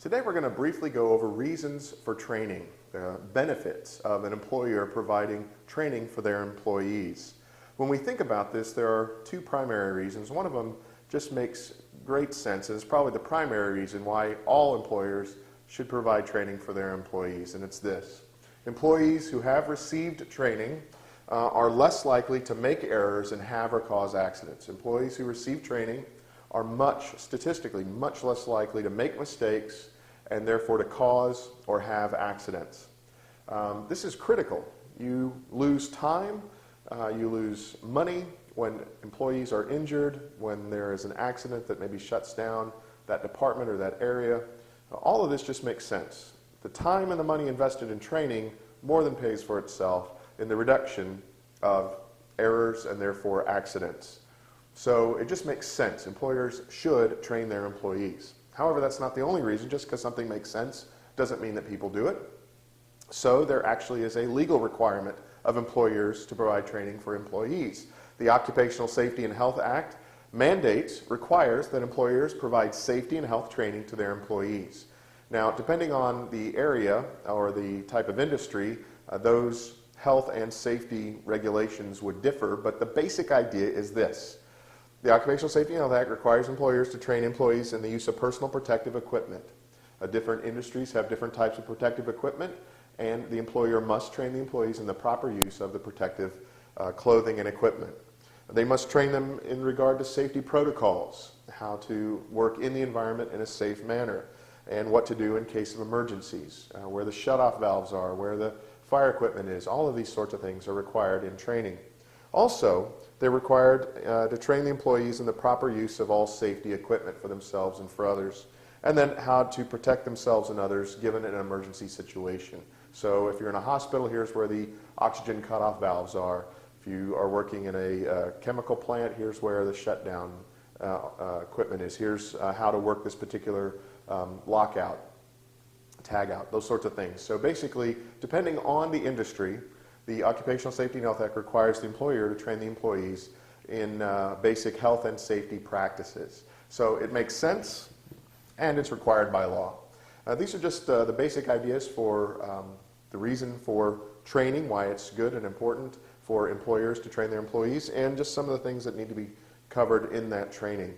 Today we're going to briefly go over reasons for training, the benefits of an employer providing training for their employees. When we think about this, there are two primary reasons. One of them just makes great sense, and it's probably the primary reason why all employers should provide training for their employees, and it's this. Employees who have received training are less likely to make errors and have or cause accidents. Employees who receive training are statistically much less likely to make mistakes and therefore to cause or have accidents. This is critical. You lose time, you lose money when employees are injured, when there is an accident that maybe shuts down that department or that area. All of this just makes sense. The time and the money invested in training more than pays for itself in the reduction of errors and therefore accidents. So it just makes sense. Employers should train their employees. However, that's not the only reason. Just because something makes sense doesn't mean that people do it. So there actually is a legal requirement of employers to provide training for employees. The Occupational Safety and Health Act requires that employers provide safety and health training to their employees. Now, depending on the area or the type of industry, those health and safety regulations would differ, but the basic idea is this. The Occupational Safety and Health Act requires employers to train employees in the use of personal protective equipment. Different industries have different types of protective equipment, and the employer must train the employees in the proper use of the protective clothing and equipment. They must train them in regard to safety protocols, how to work in the environment in a safe manner, and what to do in case of emergencies, where the shutoff valves are, where the fire equipment is. All of these sorts of things are required in training. Also, they're required to train the employees in the proper use of all safety equipment for themselves and for others, and then how to protect themselves and others given an emergency situation. So if you're in a hospital, here's where the oxygen cutoff valves are. If you are working in a chemical plant, here's where the shutdown equipment is. Here's how to work this particular lockout, tag out, those sorts of things. So basically, depending on the industry, the Occupational Safety and Health Act requires the employer to train the employees in basic health and safety practices. So it makes sense, and it's required by law. These are just the basic ideas for the reason for training, why it's good and important for employers to train their employees, and just some of the things that need to be covered in that training.